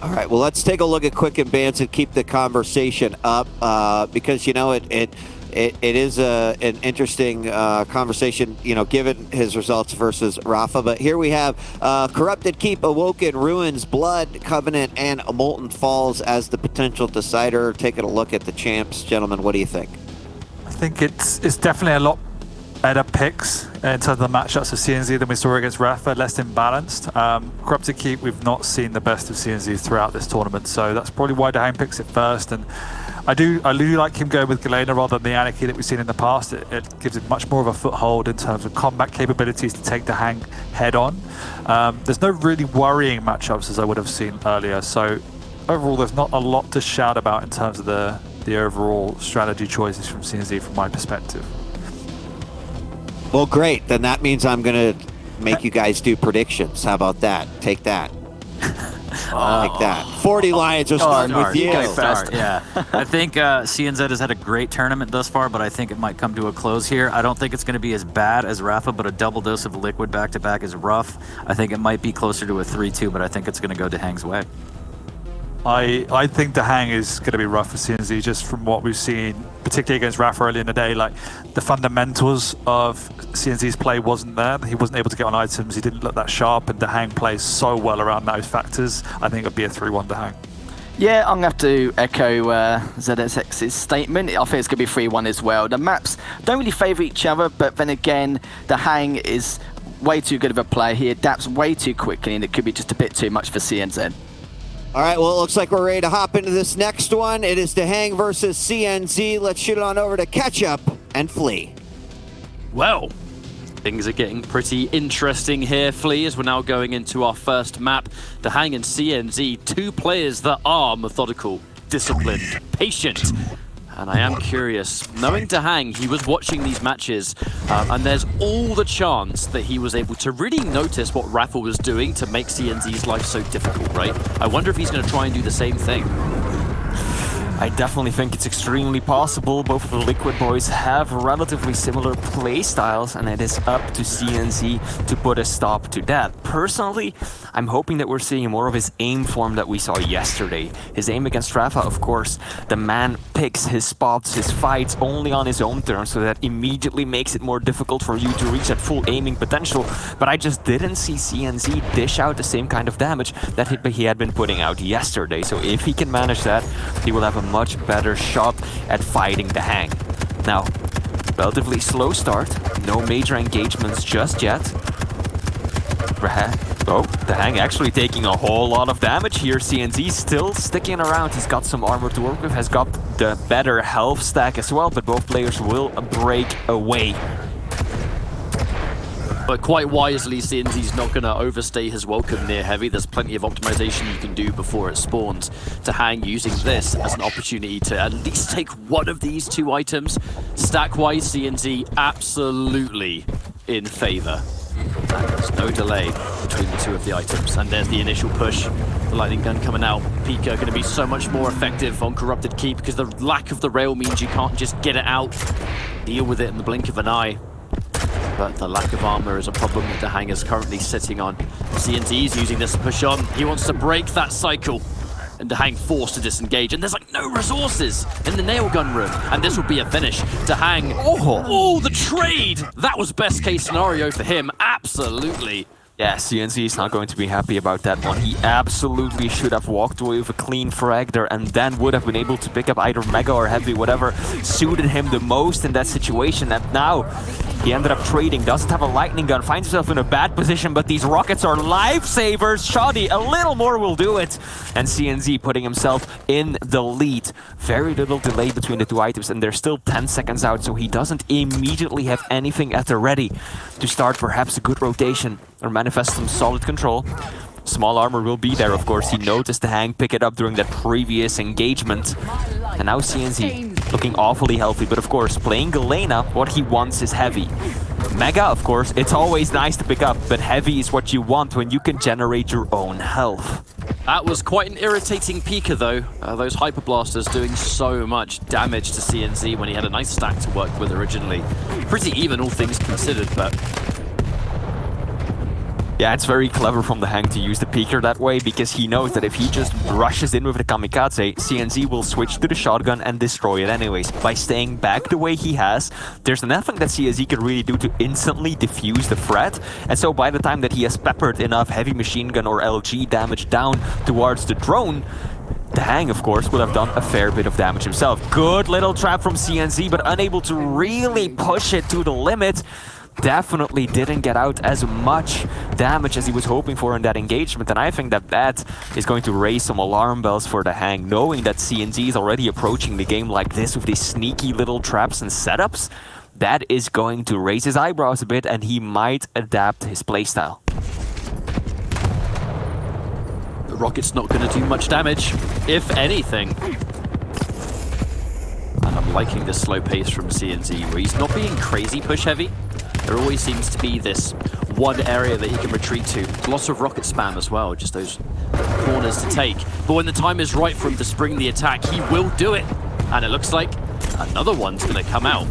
All right, well, let's take a look at Quick and Bands and keep the conversation up because, you know, it is an interesting conversation, you know, given his results versus Rafa. But here we have Corrupted Keep, Awoken, Ruins, Blood, Covenant, and Molten Falls as the potential decider. Taking a look at the champs. Gentlemen, what do you think? I think it's definitely a lot better picks in terms of the matchups of CNZ than we saw against Rafa, less imbalanced. Corrupted Keep, we've not seen the best of CNZ throughout this tournament, so that's probably why dahang picks it first. And I do like him going with Galena rather than the Anarchy that we've seen in the past. It gives him much more of a foothold in terms of combat capabilities to take dahang head on. There's no really worrying matchups as I would have seen earlier, so overall there's not a lot to shout about in terms of the overall strategy choices from CNZ from my perspective. Well, great. Then that means I'm going to make you guys do predictions. How about that? Take that. Like that. 40 Lions are starting with you. Yeah. I think CNZ has had a great tournament thus far, but I think it might come to a close here. I don't think it's going to be as bad as Rafa, but a double dose of liquid back-to-back is rough. I think it might be closer to a 3-2, but I think it's going to go dahang's way. I think dahang is going to be rough for CNZ just from what we've seen, particularly against Rafa early in the day. Like, the fundamentals of CNZ's play wasn't there. He wasn't able to get on items. He didn't look that sharp, and dahang plays so well around those factors. I think it would be a 3-1 dahang. Yeah, I'm going to have to echo ZSX's statement. I think it's going to be 3-1 as well. The maps don't really favour each other, but then again, dahang is way too good of a player. He adapts way too quickly, and it could be just a bit too much for CNZ. All right, well, it looks like we're ready to hop into this next one. It is dahang versus CNZ. Let's shoot it on over to Ketchup and Flea. Well, things are getting pretty interesting here, Flea, as we're now going into our first map. dahang and CNZ, two players that are methodical, disciplined, patient. And I am curious, knowing dahang, he was watching these matches, and there's all the chance that he was able to really notice what Rafa was doing to make CNZ's life so difficult, right? I wonder if he's going to try and do the same thing. I definitely think it's extremely possible. Both of the Liquid boys have relatively similar play styles, and it is up to CNZ to put a stop to that. Personally, I'm hoping that we're seeing more of his aim form that we saw yesterday. His aim against Rafa, of course, the man picks his spots, his fights only on his own terms, so that immediately makes it more difficult for you to reach that full aiming potential. But I just didn't see CNZ dish out the same kind of damage that he had been putting out yesterday. So if he can manage that, he will have a much better shot at fighting dahang. Now, relatively slow start, no major engagements just yet. Oh, dahang actually taking a whole lot of damage here. CNZ still sticking around. He's got some armor to work with, has got the better health stack as well, but both players will break away. But quite wisely, CNZ's not going to overstay his welcome near heavy. There's plenty of optimization you can do before it spawns. dahang using this as an opportunity to at least take one of these two items. Stack-wise, CNZ absolutely in favor. And there's no delay between the two of the items. And there's the initial push. The lightning gun coming out. Pika going to be so much more effective on Corrupted Keep because the lack of the rail means you can't just get it out, deal with it in the blink of an eye. But the lack of armor is a problem that dahang is currently sitting on. CNZ is using this to push on. He wants to break that cycle. And dahang forced to disengage. And there's like no resources in the nail gun room. And this will be a finish. dahang, oh, the trade! That was best case scenario for him. Absolutely. Yeah, CNZ is not going to be happy about that one. He absolutely should have walked away with a clean frag there and then would have been able to pick up either Mega or Heavy, whatever suited him the most in that situation. And now he ended up trading, doesn't have a lightning gun, finds himself in a bad position, but these rockets are lifesavers. Shoddy, a little more will do it. And CNZ putting himself in the lead. Very little delay between the two items, and they're still 10 seconds out, so he doesn't immediately have anything at the ready to start perhaps a good rotation or manifest some solid control. Small armor will be there, of course. He noticed dahang pick it up during that previous engagement. And now CNZ looking awfully healthy, but of course, playing Galena, what he wants is heavy. Mega, of course, it's always nice to pick up, but heavy is what you want when you can generate your own health. That was quite an irritating Pika, though. Those Hyper Blasters doing so much damage to CNZ when he had a nice stack to work with originally. Pretty even, all things considered, but Yeah, it's very clever from the Hang to use the peeker that way, because he knows that if he just rushes in with the kamikaze, CNZ will switch to the shotgun and destroy it anyways. By staying back the way he has, there's nothing that CNZ can really do to instantly defuse the threat, and so by the time that he has peppered enough heavy machine gun or LG damage down towards the drone, the Hang, of course, will have done a fair bit of damage himself. Good little trap from CNZ, but unable to really push it to the limit. Definitely didn't get out as much damage as he was hoping for in that engagement, and I think that that is going to raise some alarm bells for the Hang, knowing that CNZ is already approaching the game like this with these sneaky little traps and setups. That is going to raise his eyebrows a bit, and he might adapt his playstyle. The rocket's not going to do much damage, if anything. And I'm liking the slow pace from CNZ, where he's not being crazy push heavy. There always seems to be this one area that he can retreat to. Lots of rocket spam as well, just those corners to take. But when the time is right for him to spring the attack, he will do it. And it looks like another one's going to come out.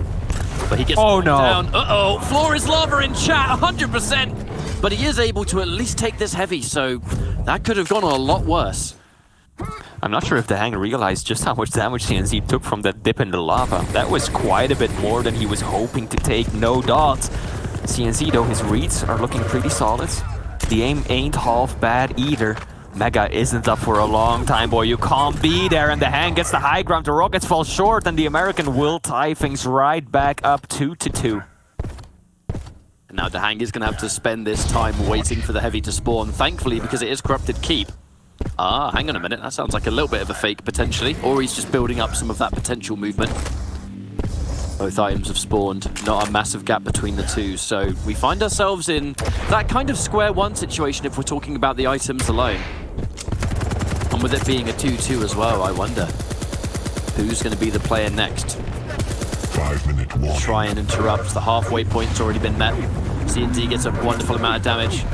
But he gets down. Uh-oh, floor is lava in chat, 100%. But he is able to at least take this heavy, so that could have gone a lot worse. I'm not sure if the Hang realized just how much damage CNZ took from that dip in the lava. That was quite a bit more than he was hoping to take, no doubt. CNZ, though, his reads are looking pretty solid. The aim ain't half bad either. Mega isn't up for a long time, boy. You can't be there, and the Hang gets the high ground. The Rockets fall short, and the American will tie things right back up 2-2. Now the Hang is going to have to spend this time waiting for the heavy to spawn, thankfully, because it is Corrupted Keep. Ah, hang on a minute, that sounds like a little bit of a fake, potentially. Or he's just building up some of that potential movement. Both items have spawned, not a massive gap between the two, so we find ourselves in that kind of square one situation if we're talking about the items alone. And with it being a 2-2 as well, I wonder who's going to be the player next. 5-minute warning. Try and interrupt, the halfway point's already been met. CNZ gets a wonderful amount of damage.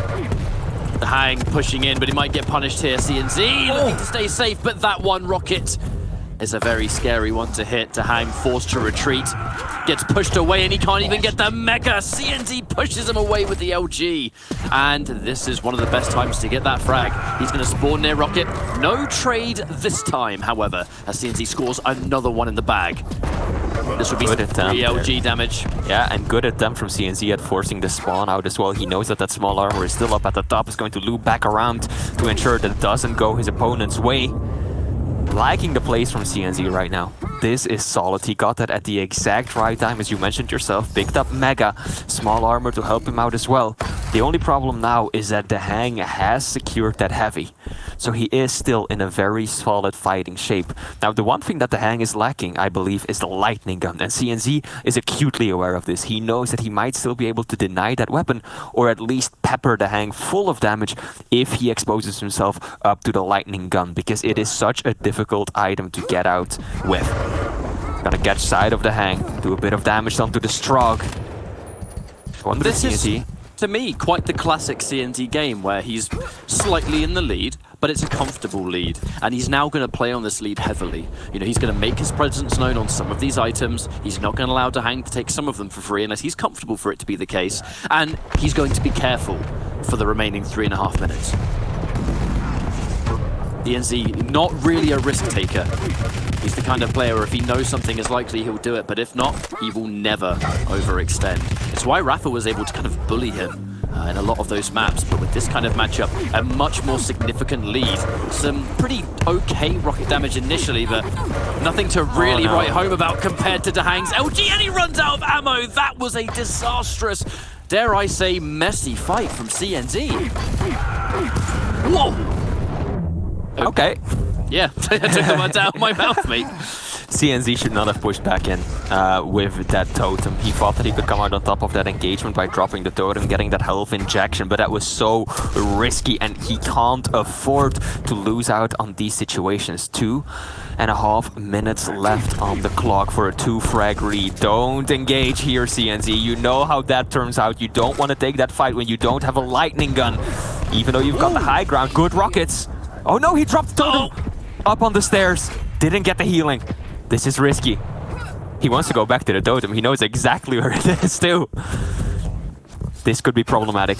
The Hang pushing in, but he might get punished here. CNZ looking to stay safe, but that one rocket is a very scary one to hit. The Hang forced to retreat, gets pushed away, and he can't even get the Mega. CNZ pushes him away with the LG, and this is one of the best times to get that frag. He's going to spawn near rocket. No trade this time, however, as CNZ scores another one in the bag. This would be 3 LG damage. Yeah, and good attempt from CNZ at forcing the spawn out as well. He knows that that small armor is still up at the top. Is going to loop back around to ensure that it doesn't go his opponent's way. Liking the plays from CNZ right now. This is solid. He got that at the exact right time, as you mentioned yourself. Picked up Mega, small armor to help him out as well. The only problem now is that the Hang has secured that heavy. So he is still in a very solid fighting shape. Now, the one thing that the Hang is lacking, I believe, is the lightning gun. And CNZ is acutely aware of this. He knows that he might still be able to deny that weapon, or at least pepper the Hang full of damage if he exposes himself up to the lightning gun, because it is such a difficult item to get out with. Gonna catch sight of the Hang, do a bit of damage onto the Strog. This is, to me, quite the classic CNZ game, where he's slightly in the lead, but it's a comfortable lead, and he's now going to play on this lead heavily. You know, he's going to make his presence known on some of these items. He's not going to allow dahang to take some of them for free unless he's comfortable for it to be the case, and he's going to be careful for the remaining 3.5 minutes. DNZ, not really a risk taker. He's the kind of player where if he knows something is likely, he'll do it, but if not, he will never overextend. It's why Rafa was able to kind of bully him in a lot of those maps, but with this kind of matchup, a much more significant lead. Some pretty okay rocket damage initially, but nothing to really write home about compared to dahang's LG, and he runs out of ammo. That was a disastrous, dare I say, messy fight from CNZ. Whoa! Okay. Yeah, I took the words out of my mouth, mate. CNZ should not have pushed back in with that totem. He thought that he could come out on top of that engagement by dropping the totem, getting that health injection, but that was so risky, and he can't afford to lose out on these situations. 2.5 minutes left on the clock for a 2-frag lead. Don't engage here, CNZ. You know how that turns out. You don't want to take that fight when you don't have a lightning gun. Even though you've got the high ground, good rockets. Oh no, he dropped the totem! Up on the stairs. Didn't get the healing. This is risky. He wants to go back to the totem. He knows exactly where it is too. This could be problematic.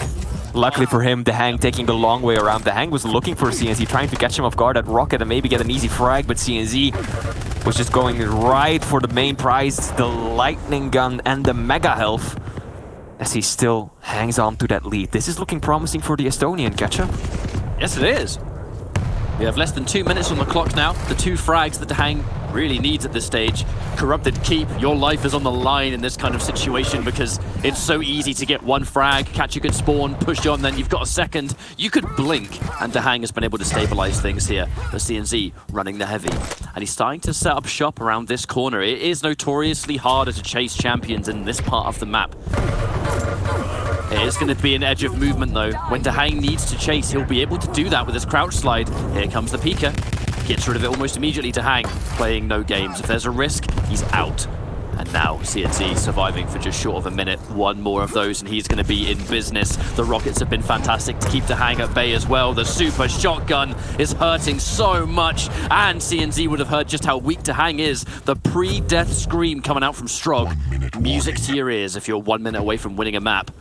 Luckily for him, dahang taking the long way around. dahang was looking for CNZ, trying to catch him off guard at Rocket and maybe get an easy frag, but CNZ was just going right for the main prize, the lightning gun and the mega health, as he still hangs on to that lead. This is looking promising for the Estonian, Ketchup. Yes, it is. We have less than 2 minutes on the clock now. The 2 frags that dahang really needs at this stage. Corrupted Keep, your life is on the line in this kind of situation because it's so easy to get 1 frag, catch a good spawn, push on, then you've got a second. You could blink, and dahang has been able to stabilize things here. The CNZ running the heavy. And he's starting to set up shop around this corner. It is notoriously harder to chase champions in this part of the map. It is going to be an edge of movement though. When dahang needs to chase, he'll be able to do that with his crouch slide. Here comes the Pika. Gets rid of it almost immediately. dahang playing no games. If there's a risk, he's out. And now CNZ surviving for just short of a minute. 1 more of those and he's going to be in business. The rockets have been fantastic to keep dahang at bay as well. The super shotgun is hurting so much. And CNZ would have heard just how weak dahang is. The pre-death scream coming out from Strog. Music to your ears if you're 1 minute away from winning a map.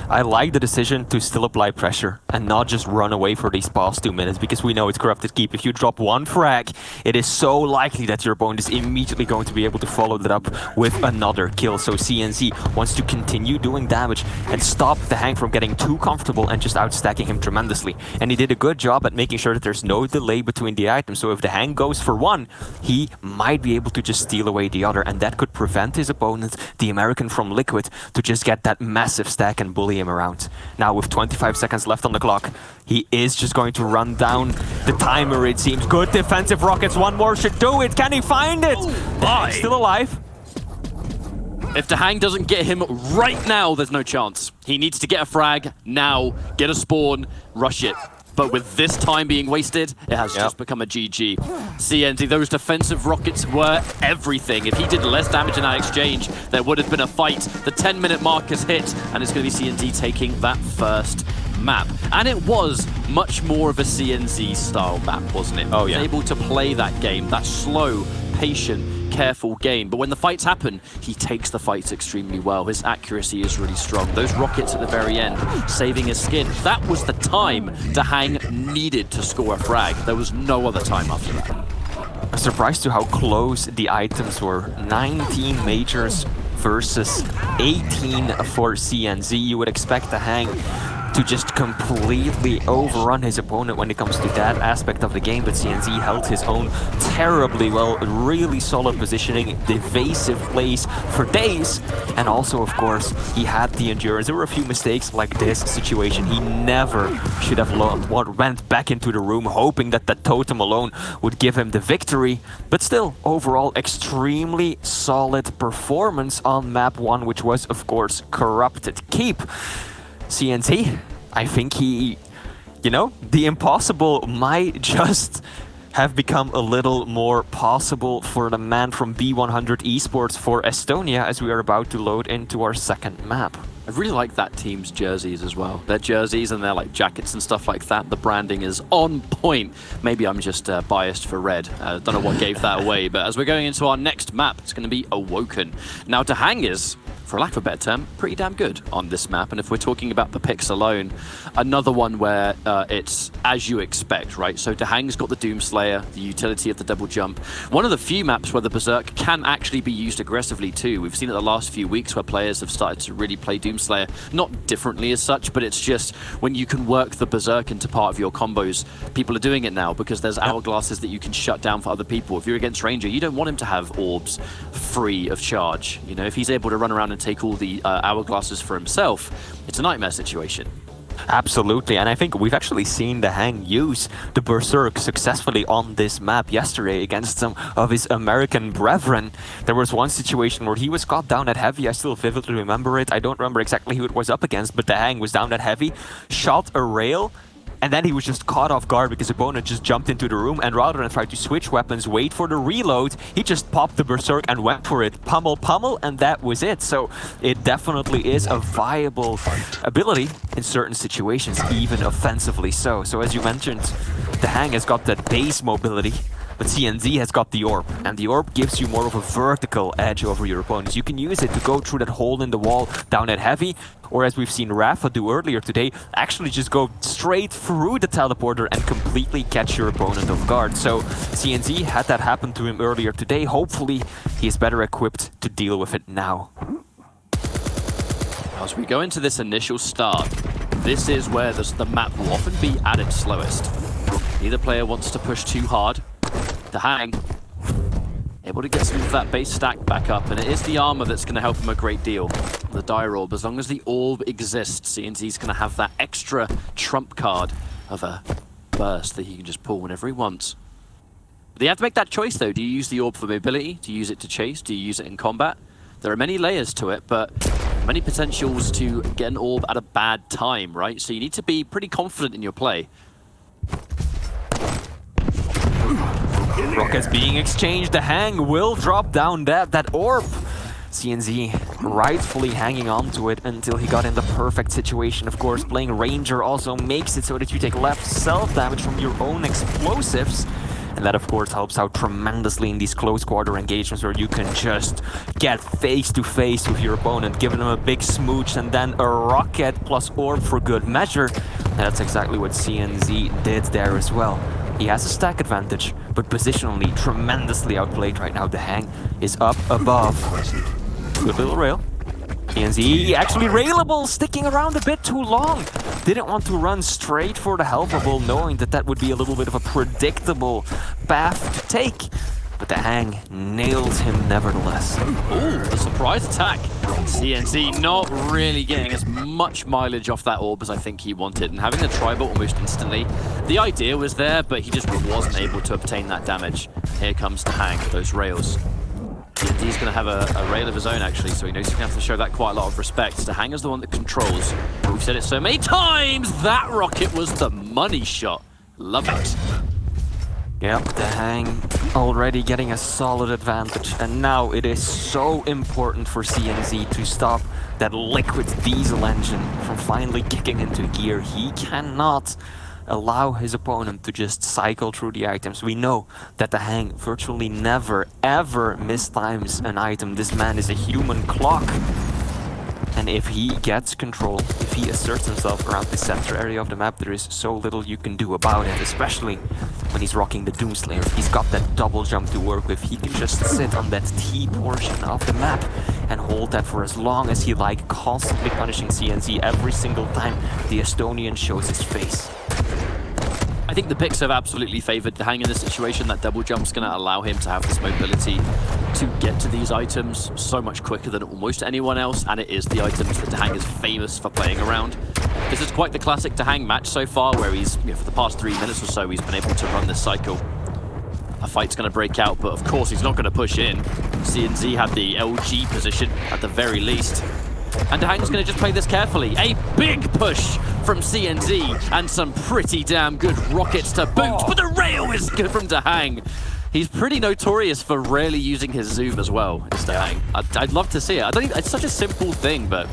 I like the decision to still apply pressure and not just run away for these past 2 minutes, because we know it's Corrupted Keep. If you drop 1 frag, it is so likely that your opponent is immediately going to be able to follow that up with another kill. So CNZ wants to continue doing damage and stop dahang from getting too comfortable and just outstacking him tremendously. And he did a good job at making sure that there's no delay between the items. So if dahang goes for 1, he might be able to just steal away the other, and that could prevent his opponent, the American from Liquid, to just get that massive stack and bully him around. Now with 25 seconds left on the clock, he is just going to run down the timer, it seems. Good defensive rockets, 1 more should do it. Can he find it? He's still alive. If dahang doesn't get him right now, there's no chance. He needs to get a frag now, get a spawn, rush it. But with this time being wasted, it has just become a GG. CNZ, those defensive rockets were everything. If he did less damage in that exchange, there would have been a fight. The 10-minute mark has hit, and it's going to be CNZ taking that first map. And it was much more of a CNZ style map, wasn't it? Oh, yeah. He was able to play that game, that slow, patient, careful game. But when the fights happen, he takes the fights extremely well. His accuracy is really strong. Those rockets at the very end, saving his skin. That was the time dahang needed to score a frag. There was no other time after that. I'm surprised to how close the items were. 19 majors versus 18 for CNZ. You would expect dahang to just completely overrun his opponent when it comes to that aspect of the game, but CNZ held his own terribly well. Really solid positioning, evasive plays for days, and also, of course, he had the endurance. There were a few mistakes like this situation. He never should have went back into the room hoping that that totem alone would give him the victory, but still, overall, extremely solid performance on map 1, which was, of course, Corrupted Keep. CNZ, I think he, you know, the impossible might just have become a little more possible for the man from B100 Esports for Estonia, as we are about to load into our second map. I really like that team's jerseys as well. Their jerseys and their like jackets and stuff like that. The branding is on point. Maybe I'm just biased for red. Don't know what gave that away. But as we're going into our next map, it's going to be Awoken. Now, dahang is, for lack of a better term, pretty damn good on this map. And if we're talking about the picks alone, another one where it's as you expect, right? So dahang's got the Doomslayer, the utility of the double jump. One of the few maps where the Berserk can actually be used aggressively too. We've seen it the last few weeks where players have started to really play Doomslayer, not differently as such, but it's just when you can work the Berserk into part of your combos, people are doing it now because there's hourglasses that you can shut down for other people. If you're against Ranger, you don't want him to have orbs free of charge. You know, if he's able to run around and take all the hourglasses for himself, it's a nightmare situation. Absolutely, and I think we've actually seen dahang use the Berserk successfully on this map yesterday against some of his American brethren. There was one situation where he was caught down at heavy. I still vividly remember it. I don't remember exactly who it was up against, but dahang was down at heavy, shot a rail, and then he was just caught off guard because his opponent just jumped into the room, and rather than try to switch weapons, wait for the reload, he just popped the Berserk and went for it. Pummel, and that was it. So it definitely is a viable ability in certain situations, even offensively so. So as you mentioned, dahang has got that base mobility, But CNZ has got the orb, and the orb gives you more of a vertical edge over your opponents. You can use it to go through that hole in the wall down at heavy, or as we've seen Rafa do earlier today, actually just go straight through the teleporter and completely catch your opponent off guard. So CNZ had that happen to him earlier today. Hopefully he is better equipped to deal with it now. As we go into this initial start, this is where the map will often be at its slowest. Neither player wants to push too hard. dahang able to get some of that base stack back up, and it is the armor that's going to help him a great deal. The Dire Orb, as long as the orb exists, CNZ's going to have that extra trump card of a burst that he can just pull whenever he wants. But you have to make that choice though. Do you use the orb for mobility? Do you use it to chase? Do you use it in combat? There are many layers to it, but many potentials to get an orb at a bad time, right? So you need to be pretty confident in your play. Rockets being exchanged, dahang will drop down that orb. CNZ rightfully hanging on to it until he got in the perfect situation. Of course, playing Ranger also makes it so that you take less self-damage from your own explosives. And that, of course, helps out tremendously in these close quarter engagements where you can just get face to face with your opponent, giving him a big smooch and then a rocket plus orb for good measure. And that's exactly what CNZ did there as well. He has a stack advantage, but positionally tremendously outplayed right now. dahang is up above. Good little rail. CNZ actually railable, sticking around a bit too long. Didn't want to run straight for the helpable, knowing that that would be a little bit of a predictable path to take. But dahang nails him nevertheless. Ooh, the surprise attack. CNZ not really getting as much mileage off that orb as I think he wanted, and having the tribal almost instantly. The idea was there, but he just wasn't able to obtain that damage. Here comes dahang, those rails. CNZ's going to have a rail of his own, actually, so he knows he's going to have to show that quite a lot of respect. dahang is the one that controls. We've said it so many times, that rocket was the money shot. Love it. Yep, dahang already getting a solid advantage, and now it is so important for CNZ to stop that liquid diesel engine from finally kicking into gear. He cannot allow his opponent to just cycle through the items. We know that dahang virtually never, ever mistimes an item. This man is a human clock. And if he gets control, if he asserts himself around the center area of the map, there is so little you can do about it, especially when he's rocking the Doomslayer. He's got that double jump to work with. He can just sit on that T portion of the map and hold that for as long as he like, constantly punishing CNZ every single time the Estonian shows his face. I think the picks have absolutely favored dahang in this situation. That double jump's going to allow him to have this mobility to get to these items so much quicker than almost anyone else, and it is the items that dahang is famous for playing around. This is quite the classic dahang match so far, where he's, for the past 3 minutes or so, he's been able to run this cycle. A fight's going to break out, but of course he's not going to push in. CNZ had the LG position at the very least. And dahang's going to just play this carefully. A big push from CNZ and some pretty damn good rockets to boot. But the rail is good from dahang. He's pretty notorious for rarely using his zoom as well, is dahang. I'd love to see it. It's such a simple thing, but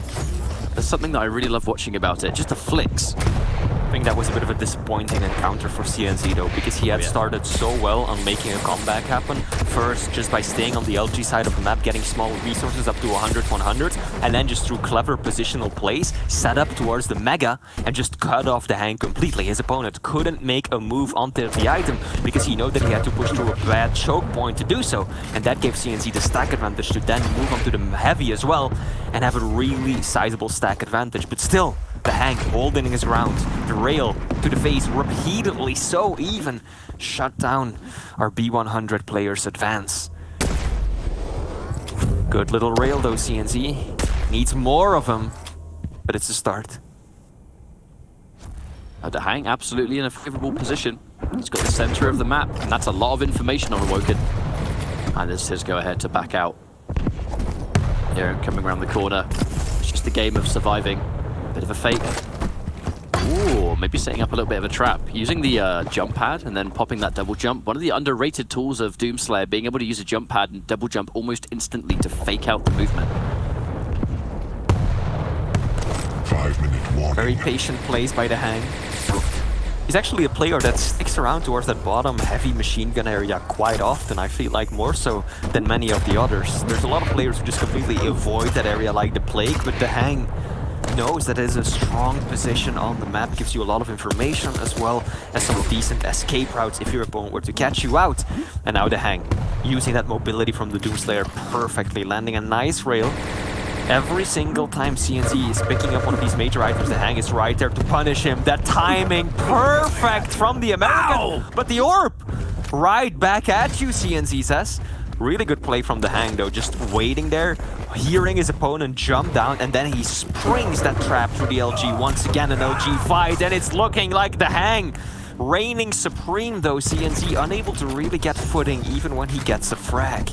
there's something that I really love watching about it. Just the flicks. I think that was a bit of a disappointing encounter for CNZ though, because he had started so well on making a comeback happen. First, just by staying on the LG side of the map, getting small resources up to 100-100, and then just through clever positional plays, set up towards the Mega, and just cut off dahang completely. His opponent couldn't make a move onto the item, because he knew that he had to push through a bad choke point to do so, and that gave CNZ the stack advantage to then move onto the Heavy as well, and have a really sizable stack advantage. But still, dahang holding his ground. The rail to the face repeatedly, so even shut down our B100 players' advance. Good little rail though, CNZ. Needs more of them, but it's a start. dahang absolutely in a favorable position. He's got the center of the map, and that's a lot of information on Awoken. And it's his go-ahead to back out. Here, coming around the corner. It's just a game of surviving. Bit of a fake. Ooh, maybe setting up a little bit of a trap. Using the jump pad and then popping that double jump. One of the underrated tools of Doomslayer, being able to use a jump pad and double jump almost instantly to fake out the movement. 5-minute warning. Very patient plays by dahang. He's actually a player that sticks around towards that bottom heavy machine gun area quite often. I feel like more so than many of the others. There's a lot of players who just completely avoid that area like the plague, but dahang knows that it is a strong position on the map, gives you a lot of information as well as some decent escape routes if your opponent were to catch you out. And now dahang using that mobility from the Doomslayer perfectly, landing a nice rail. Every single time CNZ is picking up one of these major items, dahang is right there to punish him. That timing perfect from the American, but the orb right back at you, CNZ says. Really good play from dahang though, just waiting there, hearing his opponent jump down, and then he springs that trap through the LG. Once again an LG fight, and it's looking like dahang reigning supreme though. CNZ unable to really get footing even when he gets a frag.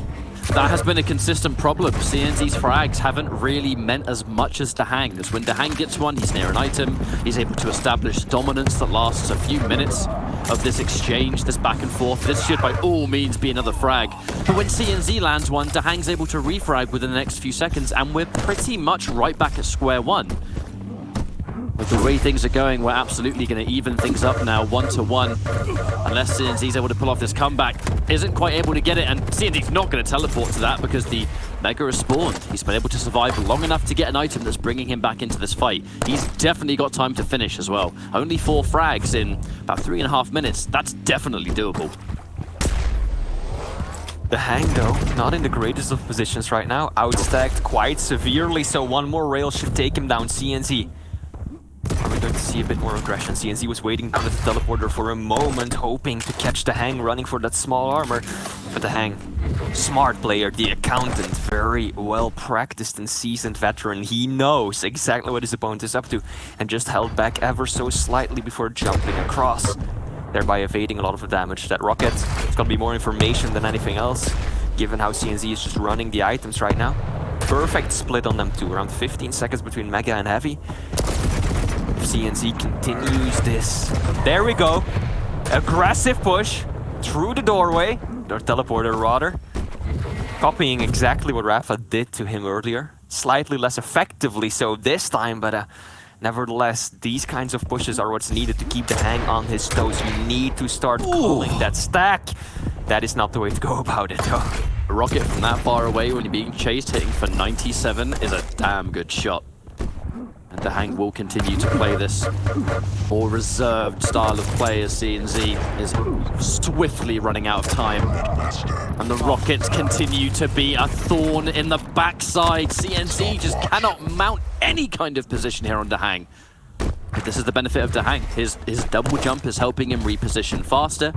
That has been a consistent problem. CNZ's frags haven't really meant as much as dahang. As when dahang gets one, he's near an item, he's able to establish dominance that lasts a few minutes of this exchange, this back and forth. This should by all means be another frag. But when CNZ lands one, dahang's able to refrag within the next few seconds, and we're pretty much right back at square one. With the way things are going, we're absolutely going to even things up now, 1-1. Unless CNZ's able to pull off this comeback. Isn't quite able to get it, and CNZ's not going to teleport to that because the Mega has spawned. He's been able to survive long enough to get an item that's bringing him back into this fight. He's definitely got time to finish as well. Only 4 frags in about 3.5 minutes. That's definitely doable. Dahang though, not in the greatest of positions right now. Outstacked quite severely, so one more rail should take him down. CNZ. Are we going to see a bit more aggression? CNZ was waiting down at the teleporter for a moment, hoping to catch dahang running for that small armor. But dahang, smart player, the accountant, very well practiced and seasoned veteran. He knows exactly what his opponent is up to and just held back ever so slightly before jumping across, thereby evading a lot of the damage. That rocket, it's gonna be more information than anything else, given how CNZ is just running the items right now. Perfect split on them too, around 15 seconds between Mega and Heavy. CNZ continues this. There we go. Aggressive push through the doorway, or teleporter rather. Copying exactly what Rafa did to him earlier. Slightly less effectively so this time, but nevertheless, these kinds of pushes are what's needed to keep dahang on his toes. You need to start calling that stack. That is not the way to go about it though. A rocket from that far away when you're being chased, hitting for 97 is a damn good shot. And dahang will continue to play this more reserved style of play as CNZ is swiftly running out of time. And the rockets continue to be a thorn in the backside. CNZ just cannot mount any kind of position here on dahang. But this is the benefit of dahang. His double jump is helping him reposition faster,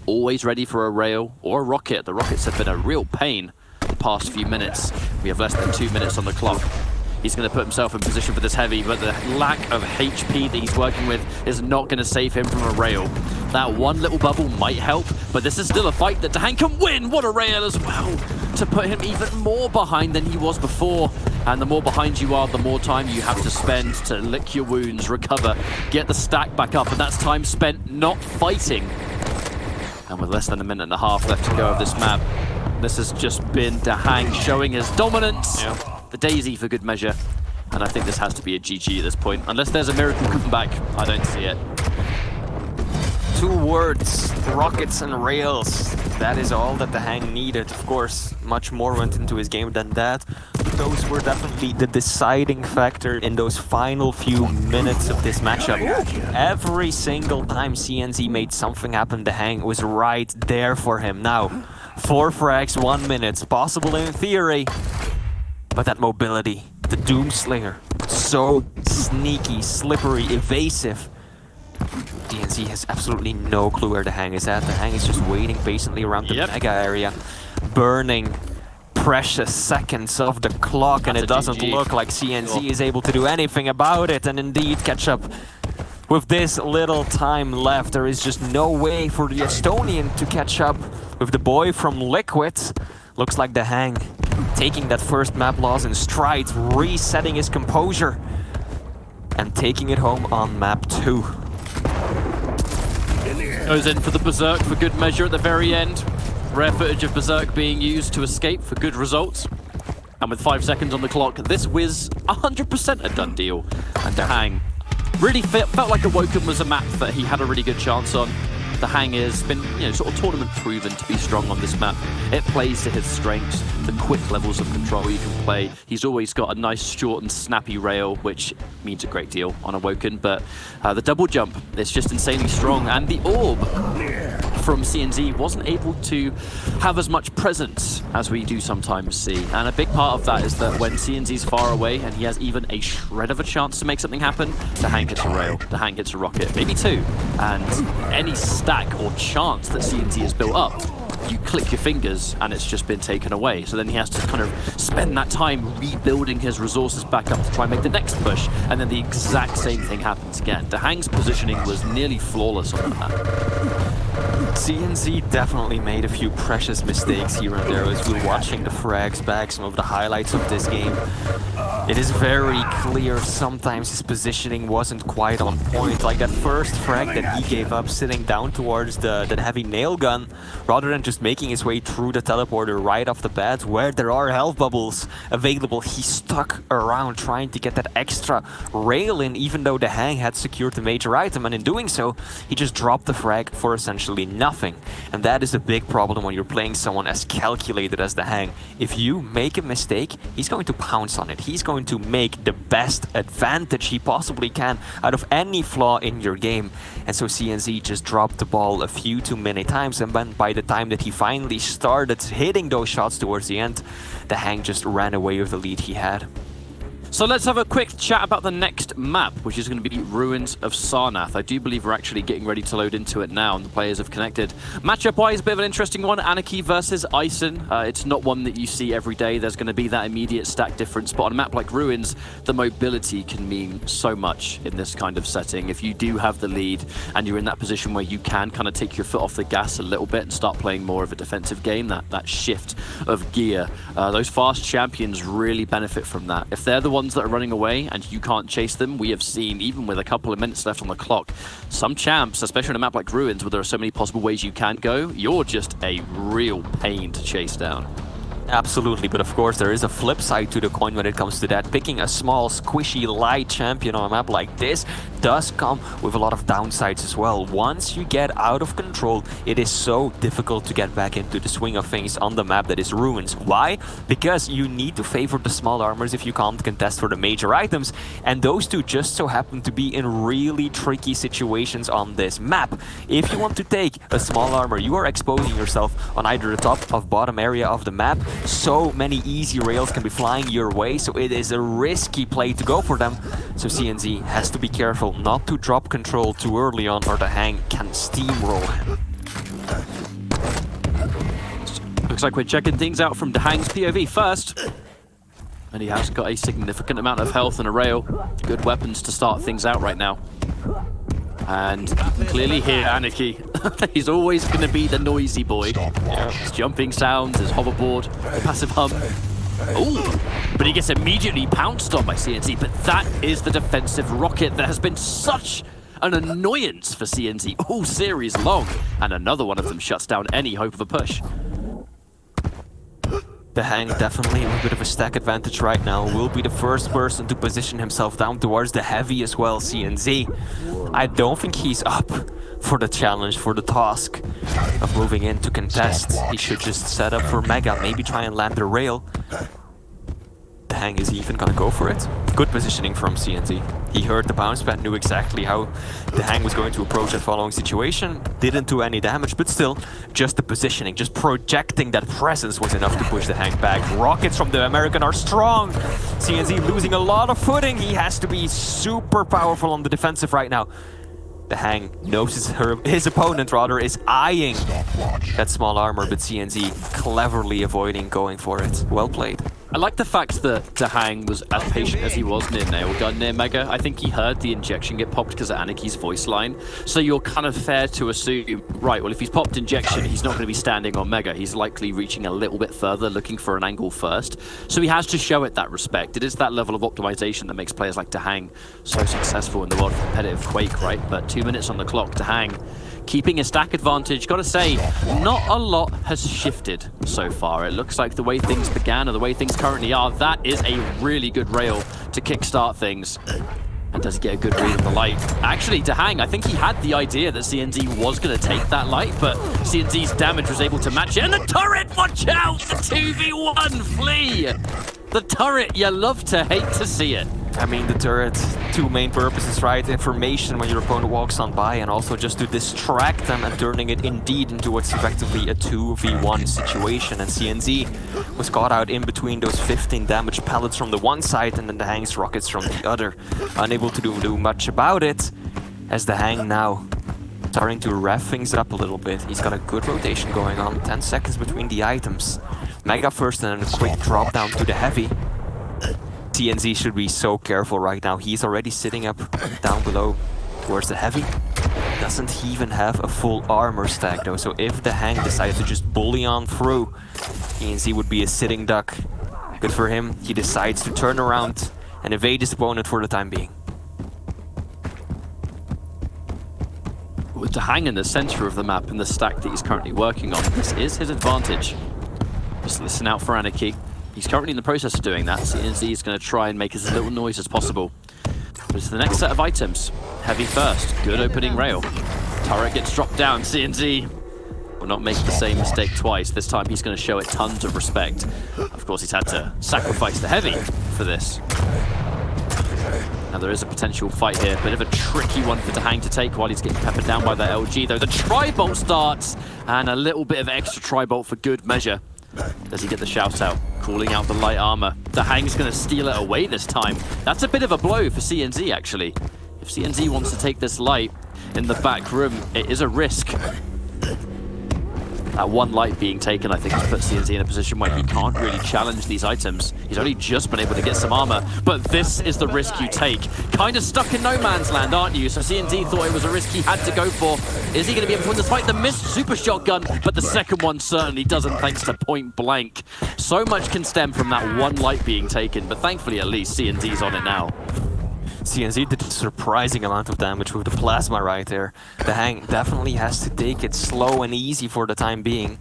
always ready for a rail or a rocket. The rockets have been a real pain the past few minutes. We have less than 2 minutes on the clock. He's going to put himself in position for this heavy, but the lack of HP that he's working with is not going to save him from a rail. That one little bubble might help, but this is still a fight that dahang can win. What a rail as well, to put him even more behind than he was before. And the more behind you are, the more time you have to spend to lick your wounds, recover, get the stack back up, and that's time spent not fighting. And with less than 1.5 minutes left to go of this map, this has just been dahang showing his dominance. Yeah. The daisy for good measure, and I think this has to be a GG at this point. Unless there's a miracle comeback, I don't see it. 2 words, rockets and rails. That is all that dahang needed. Of course, much more went into his game than that. Those were definitely the deciding factor in those final few minutes of this matchup. Every single time CNZ made something happen, dahang was right there for him. Now, 4 frags, 1 minute, possible in theory. But that mobility, the Doomslayer, so sneaky, slippery, evasive. DNZ has absolutely no clue where dahang is at. dahang is just waiting patiently around the Mega area, burning precious seconds of the clock, and it doesn't look like CNZ is able to do anything about it, and indeed catch up. With this little time left, there is just no way for the Estonian to catch up with the boy from Liquid. Looks like dahang taking that first map loss in stride, resetting his composure, and taking it home on map 2. Goes in for the Berserk for good measure at the very end. Rare footage of Berserk being used to escape for good results. And with 5 seconds on the clock, this was 100% a done deal. And dahang Really felt like Awoken was a map that he had a really good chance on. Dahang has been, sort of tournament proven to be strong on this map. It plays to his strengths, the quick levels of control you can play. He's always got a nice short and snappy rail, which means a great deal on Awoken, but the double jump is just insanely strong, and the orb from CNZ wasn't able to have as much presence as we do sometimes see. And a big part of that is that when CNZ's far away and he has even a shred of a chance to make something happen, Dahang hits a rail, Dahang hits a rocket, maybe two, and any stack or chance that CNZ has built up, you click your fingers and it's just been taken away. So then he has to kind of spend that time rebuilding his resources back up to try and make the next push, and then the exact same thing happens again. Dahang's positioning was nearly flawless on the map. CNZ definitely made a few precious mistakes here and there as we're watching the frags back, some of the highlights of this game. It is very clear sometimes his positioning wasn't quite on point, like that first frag that he gave up sitting down towards that heavy nail gun, rather than just making his way through the teleporter right off the bat where there are health bubbles available. He stuck around trying to get that extra rail in, even though Dahang had secured the major item, and in doing so he just dropped the frag for essentially nothing. And that is a big problem when you're playing someone as calculated as Dahang. If you make a mistake, he's going to pounce on it. He's going to make the best advantage he possibly can out of any flaw in your game. And so CNZ just dropped the ball a few too many times, and then by the time that he finally started hitting those shots towards the end, Dahang just ran away with the lead he had. So let's have a quick chat about the next map, which is going to be Ruins of Sarnath. I do believe we're actually getting ready to load into it now, and the players have connected. Matchup-wise, a bit of an interesting one. Anarchy versus Ison. It's not one that you see every day. There's going to be that immediate stack difference, but on a map like Ruins, the mobility can mean so much in this kind of setting. If you do have the lead, and you're in that position where you can kind of take your foot off the gas a little bit and start playing more of a defensive game, that shift of gear, those fast champions really benefit from that. If they're the ones that are running away and you can't chase them, we have seen, even with a couple of minutes left on the clock, some champs, especially on a map like Ruins where there are so many possible ways you can go, you're just a real pain to chase down. Absolutely, but of course there is a flip side to the coin when it comes to that. Picking a small, squishy, light champion on a map like this does come with a lot of downsides as well. Once you get out of control, it is so difficult to get back into the swing of things on the map that is Ruins. Why? Because you need to favor the small armors if you can't contest for the major items, and those two just so happen to be in really tricky situations on this map. If you want to take a small armor, you are exposing yourself on either the top or bottom area of the map. So many easy rails can be flying your way, so it is a risky play to go for them. So CNZ has to be careful not to drop control too early on, or Dahang can steamroll him. Looks like we're checking things out from Dahang's POV first. And he has got a significant amount of health and a rail. Good weapons to start things out right now. And you can clearly hear Anarchy. He's always going to be the noisy boy. His jumping sounds, his hoverboard, the passive hum. Ooh, but he gets immediately pounced on by CNZ. But that is the defensive rocket that has been such an annoyance for CNZ all series long. And another one of them shuts down any hope of a push. Dahang definitely in a bit of a stack advantage right now. Will be the first person to position himself down towards the heavy as well, CNZ. I don't think he's up for the challenge, for the task of moving in to contest. He should just set up for Mega, maybe try and land the rail. Dahang is even gonna go for it. Good positioning from CNZ. He heard the bounce pad, knew exactly how Dahang was going to approach that following situation. Didn't do any damage, but still, just the positioning, just projecting that presence was enough to push Dahang back. Rockets from the American are strong. CNZ losing a lot of footing. He has to be super powerful on the defensive right now. Dahang knows his opponent rather is eyeing that small armor, but CNZ cleverly avoiding going for it. Well played. I like the fact that Dahang was as patient as he was near nail gun, near Mega. I think he heard the injection get popped because of Anarchy's voice line. So you're kind of fair to assume, right, well, if he's popped injection, he's not going to be standing on Mega. He's likely reaching a little bit further, looking for an angle first. So he has to show it that respect. It is that level of optimization that makes players like Dahang so successful in the world of competitive Quake, right? But 2 minutes on the clock, Dahang keeping a stack advantage. Gotta say, not a lot has shifted so far. It looks like the way things began or the way things currently are, that is a really good rail to kickstart things. And does he get a good read on the light? Actually, dahang, I think he had the idea that CNZ was going to take that light, but CNZ's damage was able to match it. And the turret, watch out! The 2v1 flee! The turret, you love to hate to see it. I mean, the turret, two main purposes, right? Information when your opponent walks on by, and also just to distract them and turning it indeed into what's effectively a 2v1 situation. And CNZ was caught out in between those 15 damage pellets from the one side and then the dahang's rockets from the other. Unable to do much about it, as dahang now starting to rev things up a little bit. He's got a good rotation going on, 10 seconds between the items. Mega first and then a quick drop down to the heavy. CNZ should be so careful right now. He's already sitting up down below towards the heavy. Doesn't even have a full armor stack though, so if dahang decided to just bully on through, CNZ would be a sitting duck. Good for him. He decides to turn around and evade his opponent for the time being. With dahang in the center of the map and the stack that he's currently working on, this is his advantage. Just listen out for Anarchy. He's currently in the process of doing that. CNZ is going to try and make as little noise as possible. But it's the next set of items. Heavy first. Good opening rail. Turret gets dropped down. CNZ will not make the same mistake twice. This time he's going to show it tons of respect. Of course, he's had to sacrifice the heavy for this. Now there is a potential fight here. Bit of a tricky one for dahang to take while he's getting peppered down by the LG, though. The tri-bolt starts, and a little bit of extra tri-bolt for good measure. Does he get the shout out? Calling out the light armor. dahang's going to steal it away this time. That's a bit of a blow for CNZ, actually. If CNZ wants to take this light in the back room, it is a risk. That one light being taken, I think, has put CNZ in a position where he can't really challenge these items. He's only just been able to get some armor, but this is the risk you take. Kind of stuck in no man's land, aren't you? So CNZ thought it was a risk he had to go for. Is he going to be able to win this fight? The missed super shotgun, but the second one certainly doesn't, thanks to point blank. So much can stem from that one light being taken, but thankfully at least CNZ's on it now. CNZ did a surprising amount of damage with the plasma right there. dahang definitely has to take it slow and easy for the time being.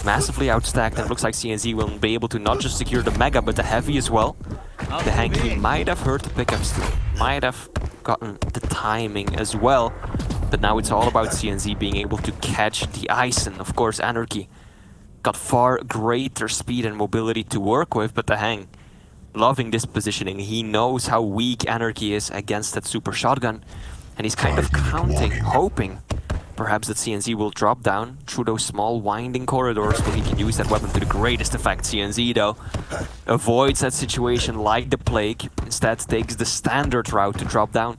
Massively outstacked, and it looks like CNZ will be able to not just secure the mega, but the heavy as well. dahang, he might have heard the pickups too. Might have gotten the timing as well. But now it's all about CNZ being able to catch the ice, and of course Anarchy got far greater speed and mobility to work with, but dahang loving this positioning. He knows how weak Anarchy is against that super shotgun, and he's kind of counting, hoping perhaps that CNZ will drop down through those small winding corridors where he can use that weapon to the greatest effect. CNZ though avoids that situation like the plague, instead takes the standard route to drop down,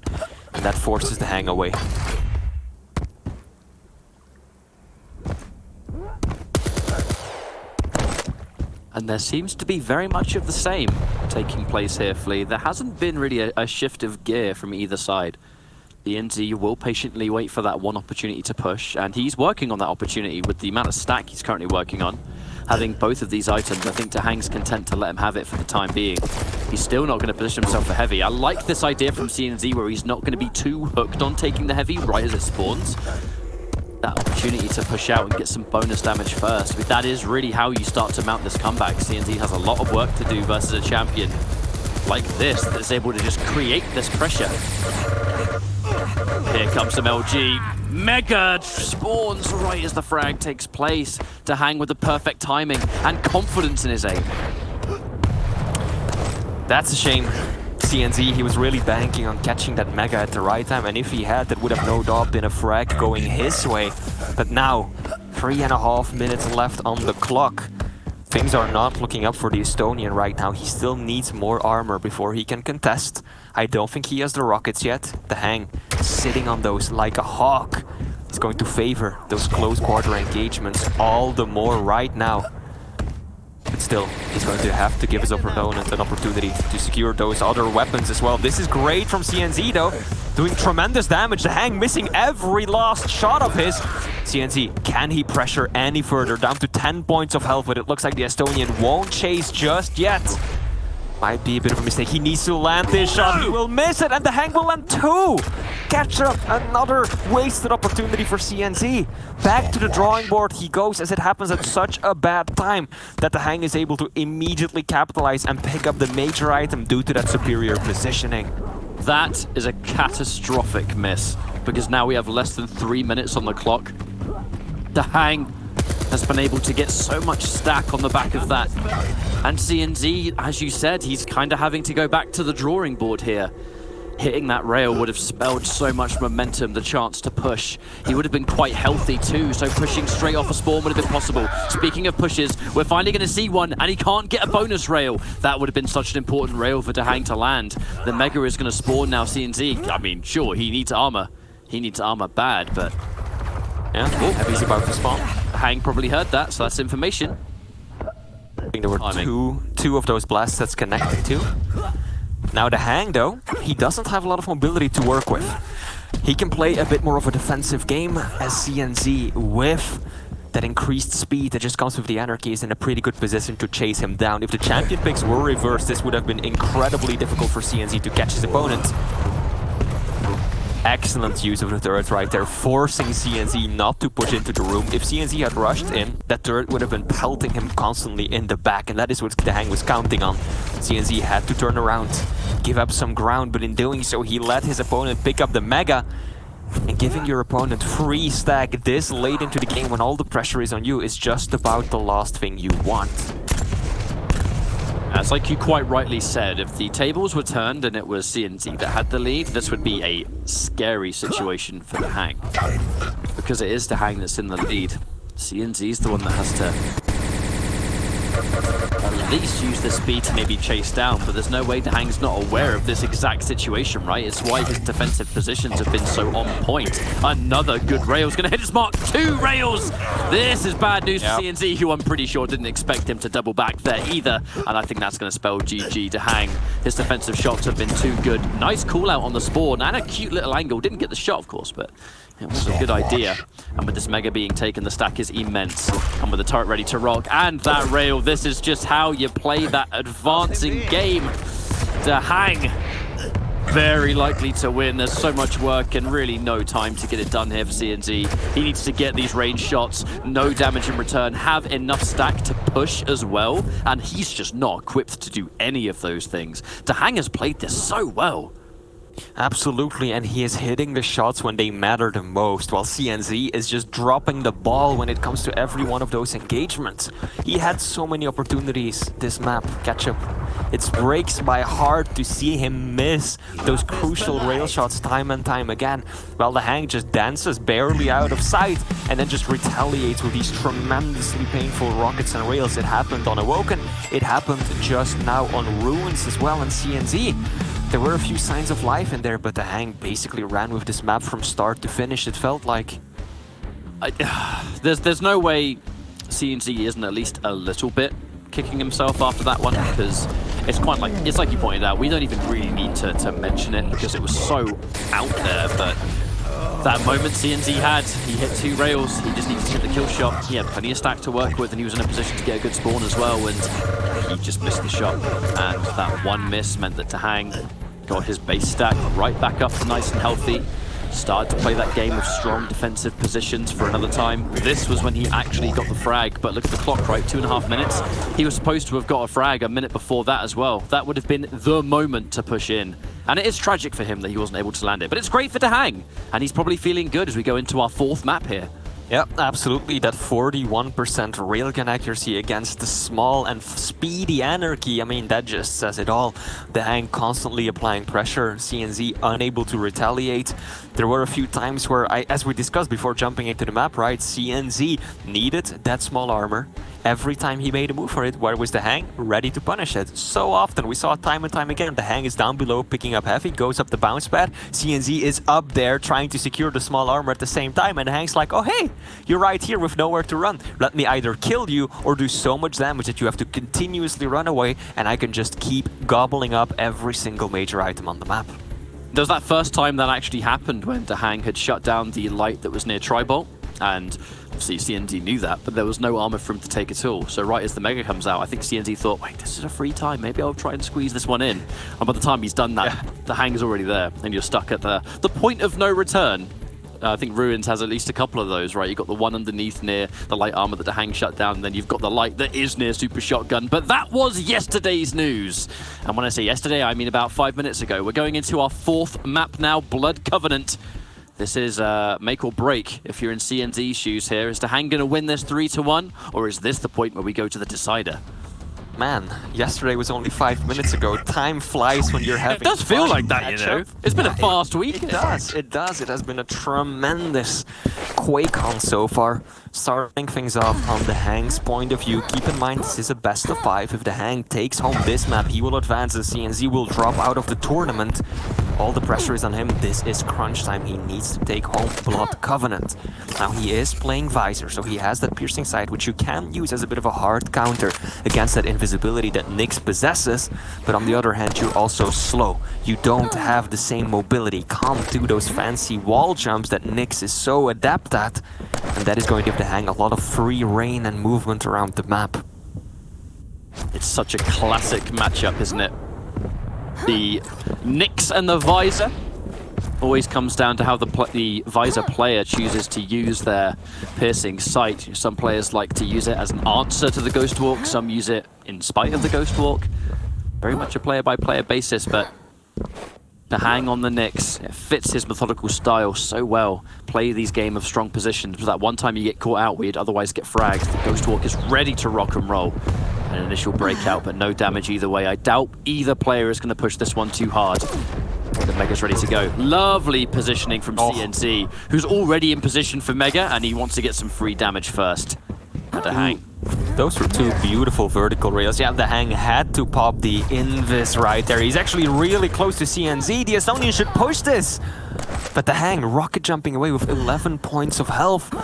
and that forces dahang away. And there seems to be very much of the same taking place here, Flea. There hasn't been really a shift of gear from either side. The NZ will patiently wait for that one opportunity to push, and he's working on that opportunity with the amount of stack he's currently working on. Having both of these items, I think dahang's content to let him have it for the time being. He's still not going to position himself for heavy. I like this idea from CNZ where he's not going to be too hooked on taking the heavy right as it spawns. That opportunity to push out and get some bonus damage first. But that is really how you start to mount this comeback. CNZ has a lot of work to do versus a champion like this that's able to just create this pressure. Here comes some LG. Mega spawns right as the frag takes place. dahang with the perfect timing and confidence in his aim. That's a shame. CNZ, he was really banking on catching that mega at the right time, and if he had, that would have no doubt been a frag going his way. But now, 3.5 minutes left on the clock. Things are not looking up for the Estonian right now. He still needs more armor before he can contest. I don't think he has the rockets yet. dahang sitting on those like a hawk. He's going to favor those close quarter engagements all the more right now. But still, he's going to have to give his opponent an opportunity to secure those other weapons as well. This is great from CNZ though, doing tremendous damage. dahang missing every last shot of his. CNZ, can he pressure any further? Down to 10 points of health, but it looks like the Estonian won't chase just yet. Might be a bit of a mistake. He needs to land this shot. He will miss it, and dahang will land two. Catch up, another wasted opportunity for CNZ. Back to the drawing board he goes, as it happens at such a bad time that dahang is able to immediately capitalize and pick up the major item due to that superior positioning. That is a catastrophic miss, because now we have less than 3 minutes on the clock. dahang has been able to get so much stack on the back of that. And CNZ, as you said, he's kind of having to go back to the drawing board here. Hitting that rail would have spelled so much momentum, the chance to push. He would have been quite healthy too, so pushing straight off a spawn would have been possible. Speaking of pushes, we're finally going to see one, and he can't get a bonus rail. That would have been such an important rail for dahang to land. The Mega is going to spawn now, CNZ. I mean, sure, he needs armor. He needs armor bad, but... Yeah, Heavy's about to spawn. dahang probably heard that, so that's information. I think there were two of those blast sets connected too. Now dahang, though, he doesn't have a lot of mobility to work with. He can play a bit more of a defensive game, as CNZ, with that increased speed that just comes with the Anarchy, is in a pretty good position to chase him down. If the champion picks were reversed, this would have been incredibly difficult for CNZ to catch his opponent. Excellent use of the turret right there, forcing CNZ not to push into the room. If CNZ had rushed in, that turret would have been pelting him constantly in the back, and that is what dahang was counting on. CNZ had to turn around, give up some ground, but in doing so, he let his opponent pick up the Mega. And giving your opponent free stack this late into the game when all the pressure is on you is just about the last thing you want. As like you quite rightly said, if the tables were turned and it was CNZ that had the lead, this would be a scary situation for dahang. Because it is dahang that's in the lead. CNZ's the one that has to at least use the speed to maybe chase down, but there's no way dahang's not aware of this exact situation, right? It's why his defensive positions have been so on point. Another good rail's gonna hit his mark. 2 rails! This is bad news for CNZ, who I'm pretty sure didn't expect him to double back there either, and I think that's gonna spell GG dahang. His defensive shots have been too good. Nice call out on the spawn, and a cute little angle. Didn't get the shot, of course, but it was a good idea. And with this Mega being taken, the stack is immense. And with the turret ready to rock, and that rail, this is just how you play that advancing game. dahang, very likely to win. There's so much work and really no time to get it done here for CNZ. He needs to get these range shots, no damage in return, have enough stack to push as well, and he's just not equipped to do any of those things. dahang has played this so well. Absolutely, and he is hitting the shots when they matter the most, while CNZ is just dropping the ball when it comes to every one of those engagements. He had so many opportunities this map, Ketchup. It breaks my heart to see him miss those crucial rail shots time and time again, while dahang just dances barely out of sight and then just retaliates with these tremendously painful rockets and rails. It happened on Awoken, it happened just now on Ruins as well, and CNZ. There were a few signs of life in there, but dahang basically ran with this map from start to finish, it felt like. There's no way CNZ isn't at least a little bit kicking himself after that one, because it's quite like, it's like you pointed out, we don't even really need to mention it because it was so out there, but that moment CNZ had, he hit 2 rails, he just needed to hit the kill shot. He had plenty of stack to work with, and he was in a position to get a good spawn as well, and he just missed the shot. And that one miss meant that dahang got his base stack right back up to nice and healthy. Started to play that game of strong defensive positions for another time. This was when he actually got the frag, but look at the clock, right? 2.5 minutes. He was supposed to have got a frag a minute before that as well. That would have been the moment to push in. And it is tragic for him that he wasn't able to land it, but it's great for dahang. And he's probably feeling good as we go into our 4th map here. Yep, absolutely. That 41% railgun accuracy against the small and speedy Anarchy, I mean, that just says it all. dahang constantly applying pressure, CNZ unable to retaliate. There were a few times where, as we discussed before jumping into the map, right, CNZ needed that small armor. Every time he made a move for it, where was dahang? Ready to punish it. So often, we saw it time and time again. dahang is down below, picking up heavy, goes up the bounce pad. CNZ is up there, trying to secure the small armor at the same time, and dahang's like, oh hey, you're right here with nowhere to run. Let me either kill you or do so much damage that you have to continuously run away, and I can just keep gobbling up every single major item on the map. There was that first time that actually happened when dahang had shut down the light that was near Tribolt, and obviously CNZ knew that, but there was no armor for him to take at all. So right as the Mega comes out, I think CNZ thought, wait, this is a free time, maybe I'll try and squeeze this one in. And by the time he's done that, dahang is already there, and you're stuck at the point of no return. I think Ruins has at least a couple of those, right? You've got the one underneath near the light armor that dahang shut down, and then you've got the light that is near Super Shotgun. But that was yesterday's news. And when I say yesterday, I mean about 5 minutes ago. We're going into our 4th map now, Blood Covenant. This is make or break if you're in CNZ's shoes here. Is dahang going to win this 3-1, or is this the point where we go to the decider? Man, yesterday was only 5 minutes ago. Time flies when you're having It does feel fun. like that, you know. It's been a fast week. It does. It has been a tremendous QuakeCon so far. Starting things off on dahang's point of view, keep in mind this is a best of 5. If dahang takes home this map, he will advance and CNZ will drop out of the tournament. All the pressure is on him. This is crunch time. He needs to take home Blood Covenant. Now he is playing Visor, so he has that piercing sight, which you can use as a bit of a hard counter against that invisibility that Nyx possesses. But on the other hand, you're also slow. You don't have the same mobility. Can't do those fancy wall jumps that Nyx is so adept at. And that is going to give dahang a lot of free reign and movement around the map. It's such a classic matchup, isn't it? The Nyx and the Visor always comes down to how the Visor player chooses to use their piercing sight. Some players like to use it as an answer to the Ghost Walk, some use it in spite of the Ghost Walk. Very much a player-by-player basis, but dahang on the Nyx, it fits his methodical style so well. Play these game of strong positions, but that one time you get caught out where you'd otherwise get fragged, the Ghost Walk is ready to rock and roll. An initial breakout, but no damage either way. I doubt either player is going to push this one too hard. The Mega's ready to go. Lovely positioning from CNZ, who's already in position for Mega, and he wants to get some free damage first. dahang. Those were two beautiful vertical rails. Yeah, dahang had to pop the invis right there. He's actually really close to CNZ. The Estonian should push this. But dahang rocket jumping away with 11 points of health.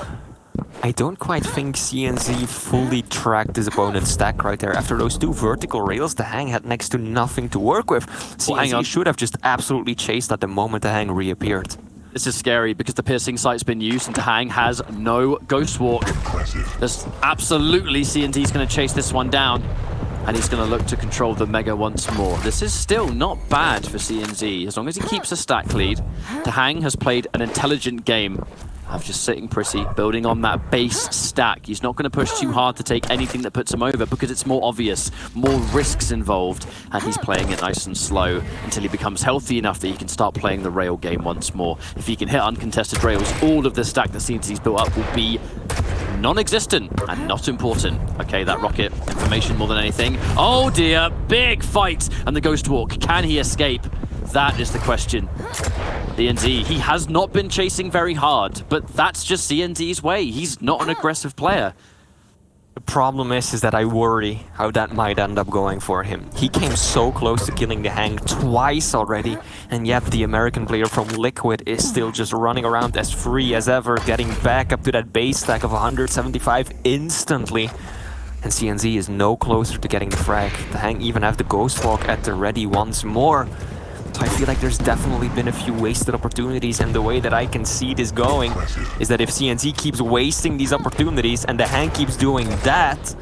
I don't quite think CNZ fully tracked his opponent's stack right there. After those two vertical rails, dahang had next to nothing to work with. CNZ should have just absolutely chased at the moment dahang reappeared. This is scary because the piercing sight's been used and dahang has no Ghost Walk. There's absolutely CNZ's going to chase this one down, and he's going to look to control the Mega once more. This is still not bad for CNZ as long as he keeps a stack lead. dahang has played an intelligent game of just sitting pretty, building on that base stack. He's not going to push too hard to take anything that puts him over because it's more obvious, more risks involved, and he's playing it nice and slow until he becomes healthy enough that he can start playing the rail game once more. If he can hit uncontested rails, all of the stack that CNZ's built up will be non-existent and not important. Okay, that rocket information more than anything. Oh dear, big fight, and the Ghost Walk. Can he escape? That is the question. CNZ, he has not been chasing very hard, but that's just CNZ's way. He's not an aggressive player. The problem is that I worry how that might end up going for him. He came so close to killing dahang twice already, and yet the American player from Liquid is still just running around as free as ever, getting back up to that base stack of 175 instantly. And CNZ is no closer to getting the frag. dahang even have the Ghost Walk at the ready once more. So I feel like there's definitely been a few wasted opportunities, and the way that I can see this going is that if CNZ keeps wasting these opportunities and dahang keeps doing that,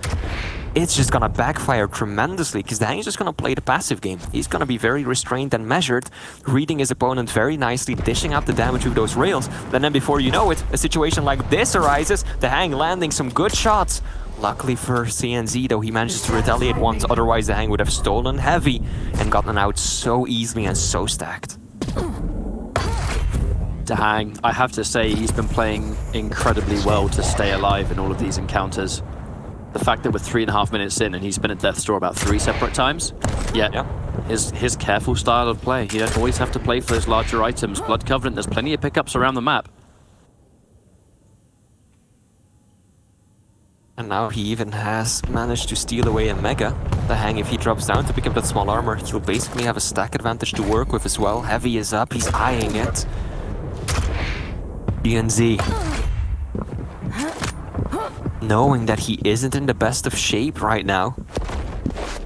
it's just gonna backfire tremendously, because dahang is just gonna play the passive game. He's gonna be very restrained and measured, reading his opponent very nicely, dishing out the damage with those rails. And then before you know it, a situation like this arises, dahang landing some good shots. Luckily for CNZ, though, he manages to retaliate once, otherwise dahang would have stolen heavy and gotten out so easily and so stacked. dahang, I have to say, he's been playing incredibly well to stay alive in all of these encounters. The fact that we're 3.5 minutes in and he's been at death's door about 3 separate times, his careful style of play. You don't always have to play for those larger items. Blood Covenant, there's plenty of pickups around the map. And now he even has managed to steal away a Mega. dahang, if he drops down to pick up that small armor, he'll basically have a stack advantage to work with as well. Heavy is up, he's eyeing it. CNZ, knowing that he isn't in the best of shape right now.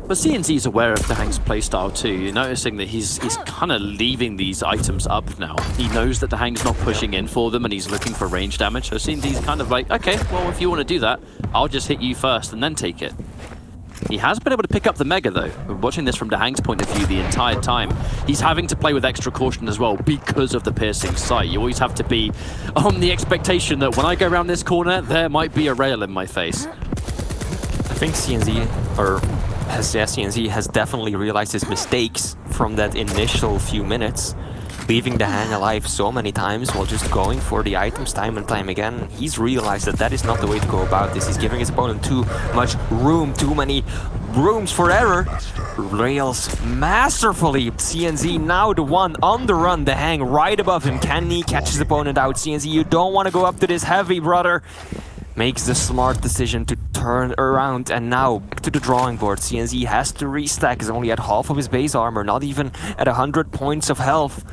But CNZ's aware of dahang's playstyle too. You're noticing that he's kind of leaving these items up now. He knows that dahang's not pushing in for them and he's looking for range damage. So CNZ's kind of like, okay, well, if you want to do that, I'll just hit you first and then take it. He has been able to pick up the Mega, though. We're watching this from dahang's point of view the entire time. He's having to play with extra caution as well because of the piercing sight. You always have to be on the expectation that when I go around this corner, there might be a rail in my face. I think CNZ has definitely realized his mistakes from that initial few minutes. Leaving dahang alive so many times while just going for the items time and time again. He's realized that that is not the way to go about this. He's giving his opponent too much room, too many rooms for error. Rails masterfully. CNZ now the one on the run. dahang right above him. Can he catch his opponent out? CNZ, you don't want to go up to this heavy, brother. Makes the smart decision to turn around, and now back to the drawing board. CNZ has to restack. He's only at half of his base armor, not even at 100 points of health.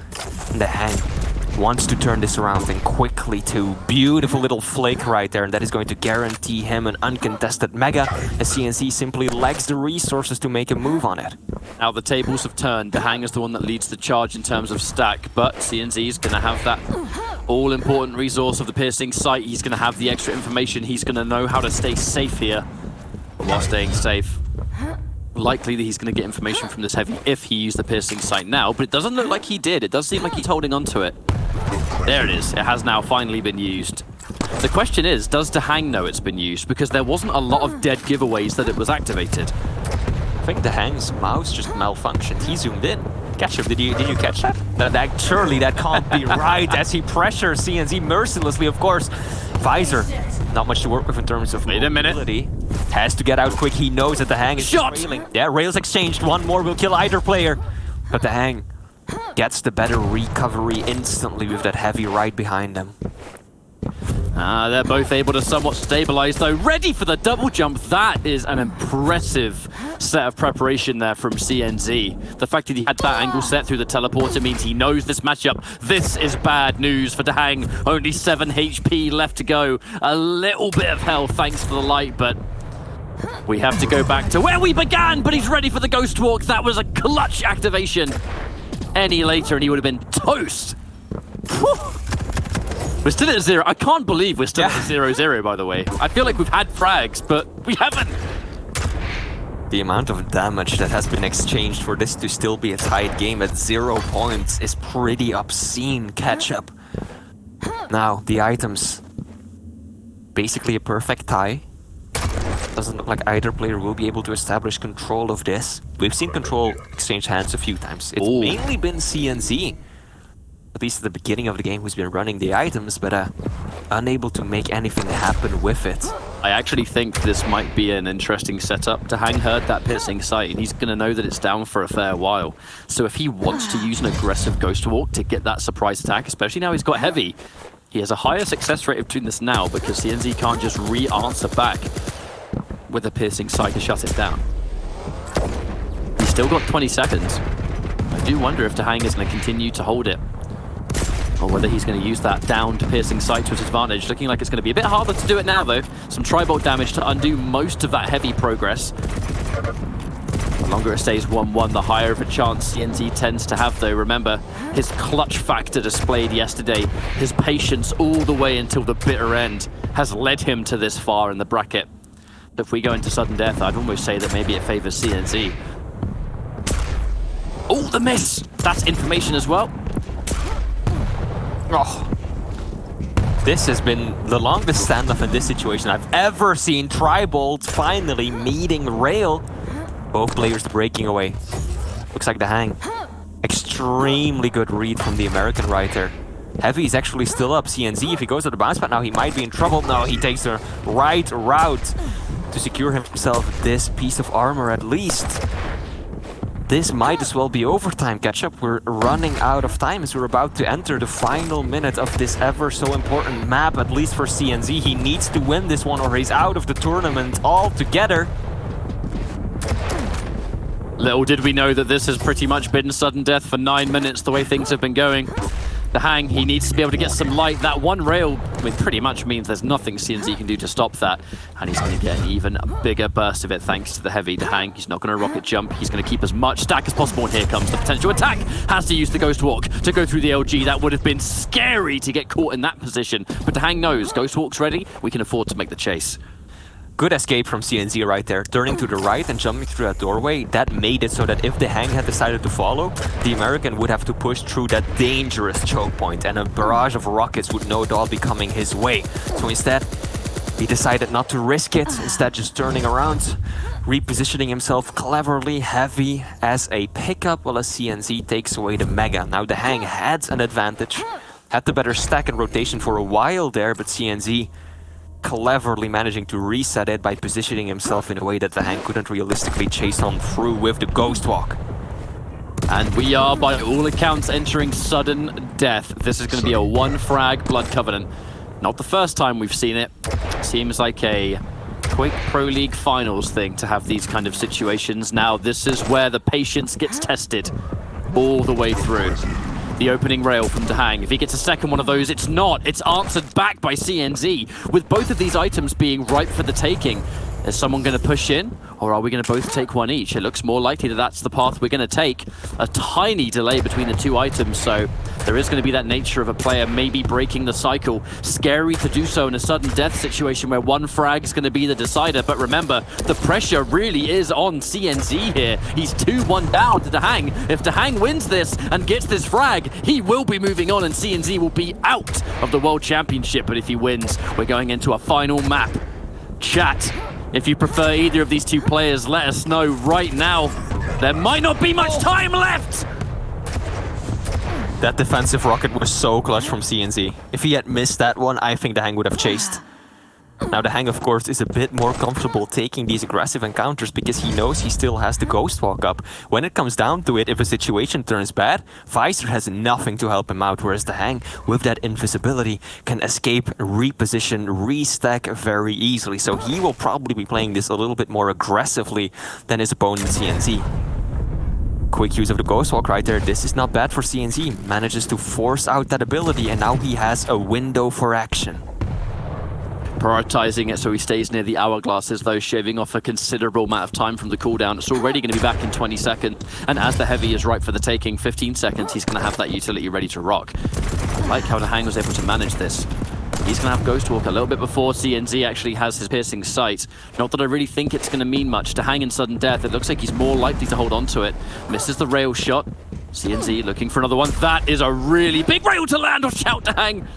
And dahang wants to turn this around, and quickly too. Beautiful little flick right there, and that is going to guarantee him an uncontested Mega, as CNZ simply lacks the resources to make a move on it. Now the tables have turned. dahang is the one that leads the charge in terms of stack, but CNZ is going to have that all-important resource of the piercing sight. He's going to have the extra information. He's going to know how to stay safe here. But while staying safe, likely that he's going to get information from this heavy if he used the piercing sight now, but it doesn't look like he did. It does seem like he's holding on to it. There it is. It has now finally been used. The question is, does dahang know it's been used? Because there wasn't a lot of dead giveaways that it was activated. I think dahang's mouse just malfunctioned. He zoomed in. Ketchup, did you catch that? Surely that can't be right, as he pressures CNZ mercilessly, of course. Visor, not much to work with in terms of mobility. Has to get out quick. He knows that dahang is railing. Yeah, rails exchanged. One more will kill either player. But dahang gets the better recovery instantly with that heavy right behind him. They're both able to somewhat stabilize, though. Ready for the double jump. That is an impressive set of preparation there from CNZ. The fact that he had that angle set through the teleporter means he knows this matchup. This is bad news for dahang. Only 7 HP left to go. A little bit of health thanks to the light, but we have to go back to where we began. But he's ready for the Ghost Walk. That was a clutch activation. Any later and he would have been toast. Whew. We're still at 0. I can't believe we're still at 0-0, by the way. I feel like we've had frags, but we haven't. The amount of damage that has been exchanged for this to still be a tied game at 0 points is pretty obscene. Ketchup. Now, the items. Basically a perfect tie. Doesn't look like either player will be able to establish control of this. We've seen control exchange hands a few times. It's mainly been CNZ. At least at the beginning of the game, who's been running the items, but unable to make anything happen with it. I actually think this might be an interesting setup. dahang heard that piercing sight, and he's going to know that it's down for a fair while. So if he wants to use an aggressive Ghost Walk to get that surprise attack, especially now he's got heavy, he has a higher success rate of doing this now because CNZ can't just re-answer back with a piercing sight to shut it down. He's still got 20 seconds. I do wonder if dahang is going to continue to hold it, or whether he's going to use that downed piercing sight to his advantage. Looking like it's going to be a bit harder to do it now, though. Some tri-bolt damage to undo most of that heavy progress. The longer it stays 1-1, the higher of a chance CNZ tends to have, though. Remember, his clutch factor displayed yesterday, his patience all the way until the bitter end, has led him to this far in the bracket. If we go into sudden death, I'd almost say that maybe it favors CNZ. Oh, the miss! That's information as well. Oh. This has been the longest standoff in this situation I've ever seen. Tri-bolt finally meeting rail. Both players breaking away. Looks like dahang. Extremely good read from the American right there. Heavy is actually still up. CNZ, if he goes to the bounce pad now, he might be in trouble. No, he takes the right route to secure himself this piece of armor at least. This might as well be overtime, Ketchup. We're running out of time as we're about to enter the final minute of this ever so important map, at least for CNZ. He needs to win this one or he's out of the tournament altogether. Little did we know that this has pretty much been sudden death for 9 minutes, the way things have been going. dahang, he needs to be able to get some light. That one rail pretty much means there's nothing CNZ can do to stop that. And he's going to get an even bigger burst of it thanks to the heavy dahang. He's not going to rocket jump. He's going to keep as much stack as possible. And here comes the potential attack. Has to use the Ghost Walk to go through the LG. That would have been scary to get caught in that position. But dahang knows Ghost Walk's ready. We can afford to make the chase. Good escape from CNZ right there, turning to the right and jumping through that doorway. That made it so that if the Hang had decided to follow, the American would have to push through that dangerous choke point, and a barrage of rockets would no doubt be coming his way. So instead, he decided not to risk it, instead just turning around, repositioning himself cleverly, heavy as a pickup, while a CNZ takes away the Mega. Now the Hang had an advantage, had the better stack and rotation for a while there, but CNZ cleverly managing to reset it by positioning himself in a way that the Hang couldn't realistically chase on through with the Ghost Walk. And we are, by all accounts, entering sudden death. This is going to be a one-frag Blood Covenant. Not the first time we've seen it. Seems like a Quake Pro League Finals thing to have these kind of situations. Now, this is where the patience gets tested all the way through. The opening rail from dahang. If he gets a second one of those, it's not. It's answered back by CNZ, with both of these items being ripe for the taking. Is someone going to push in, or are we going to both take one each? It looks more likely that that's the path we're going to take. A tiny delay between the two items, so there is going to be that nature of a player maybe breaking the cycle. Scary to do so in a sudden death situation where one frag is going to be the decider, but remember, the pressure really is on CNZ here. He's 2-1 down to dahang. If dahang wins this and gets this frag, he will be moving on and CNZ will be out of the World Championship. But if he wins, we're going into a final map. Chat, if you prefer either of these two players, let us know right now. There might not be much time left! That defensive rocket was so clutch from CNZ. If he had missed that one, I think the Hang would have chased. Now the Hang, of course, is a bit more comfortable taking these aggressive encounters because he knows he still has the Ghost Walk up. When it comes down to it, if a situation turns bad, Visor has nothing to help him out, whereas the Hang, with that invisibility, can escape, reposition, restack very easily. So he will probably be playing this a little bit more aggressively than his opponent CNZ. Quick use of the Ghost Walk right there. This is not bad for CNZ. Manages to force out that ability, and now he has a window for action. Prioritizing it so he stays near the hourglasses, though, shaving off a considerable amount of time from the cooldown. It's already going to be back in 20 seconds, and as the heavy is ripe for the taking, 15 seconds, he's going to have that utility ready to rock. I like how dahang was able to manage this. He's going to have Ghost Walk a little bit before CNZ actually has his piercing sight. Not that I really think it's going to mean much. dahang in sudden death, it looks like he's more likely to hold on to it. Misses the rail shot. CNZ looking for another one. That is a really big rail to land. Watch out, dahang.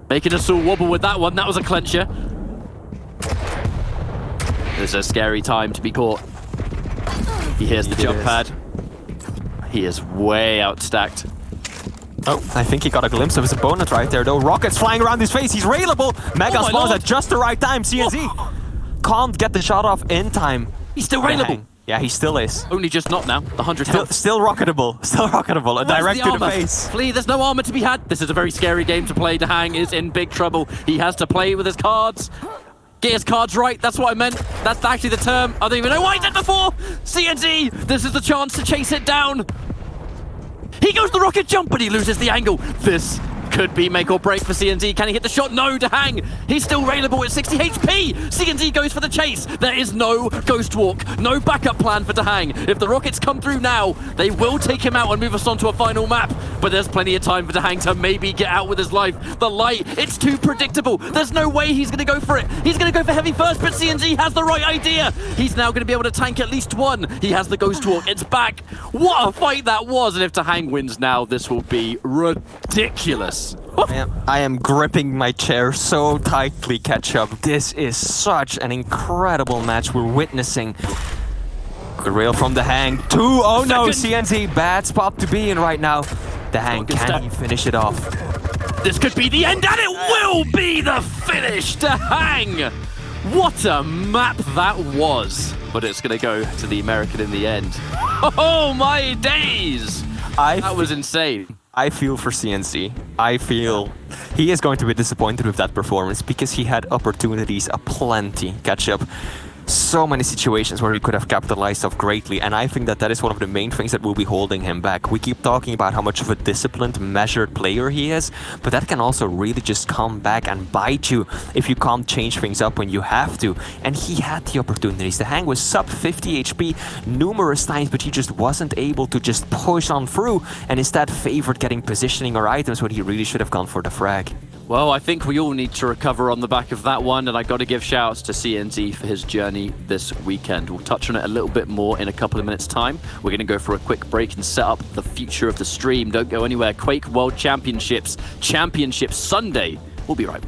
Making us all wobble with that one. That was a clencher. It's a scary time to be caught. He hears the jump pad. He is way outstacked. Oh, I think he got a glimpse of his opponent right there, though. Rockets flying around his face. He's railable. Mega spawns at just the right time. CNZ can't get the shot off in time. He's still railable. Yeah, he still is. Only just not now. The 100 health. Still rocketable. Still rocketable. A direct to the face. Flea, there's no armor to be had. This is a very scary game to play. dahang is in big trouble. He has to play with his cards. Get his cards right. That's what I meant. That's actually the term. I don't even know why I did before. CNZ, this is the chance to chase it down. He goes the rocket jump, but he loses the angle. This could be make or break for CNZ. Can he hit the shot? No, dahang. He's still railable at 60 HP. CNZ goes for the chase. There is no Ghost Walk, no backup plan for dahang. If the rockets come through now, they will take him out and move us on to a final map. But there's plenty of time for dahang to maybe get out with his life. The light, it's too predictable. There's no way he's going to go for it. He's going to go for heavy first, but CNZ has the right idea. He's now going to be able to tank at least one. He has the Ghost Walk. It's back. What a fight that was. And if dahang wins now, this will be ridiculous. I am gripping my chair so tightly, Ketchup. This is such an incredible match we're witnessing. Good rail from dahang. Oh no, CNZ, bad spot to be in right now. dahang, can he finish it off? This could be the end, and it will be the finish. dahang! What a map that was. But it's going to go to the American in the end. Oh my days! That was insane. I feel for CNZ. I feel he is going to be disappointed with that performance because he had opportunities aplenty. Ketchup. So many situations where he could have capitalized off greatly, and I think that that is one of the main things that will be holding him back. We keep talking about how much of a disciplined, measured player he is, but that can also really just come back and bite you if you can't change things up when you have to. And he had the opportunities. dahang was sub 50 HP numerous times, but he just wasn't able to just push on through, and instead favored getting positioning or items when he really should have gone for the frag. Well, I think we all need to recover on the back of that one, and I got to give shouts to CNZ for his journey this weekend. We'll touch on it a little bit more in a couple of minutes' time. We're going to go for a quick break and set up the future of the stream. Don't go anywhere. Quake World Championships Sunday. We'll be right back.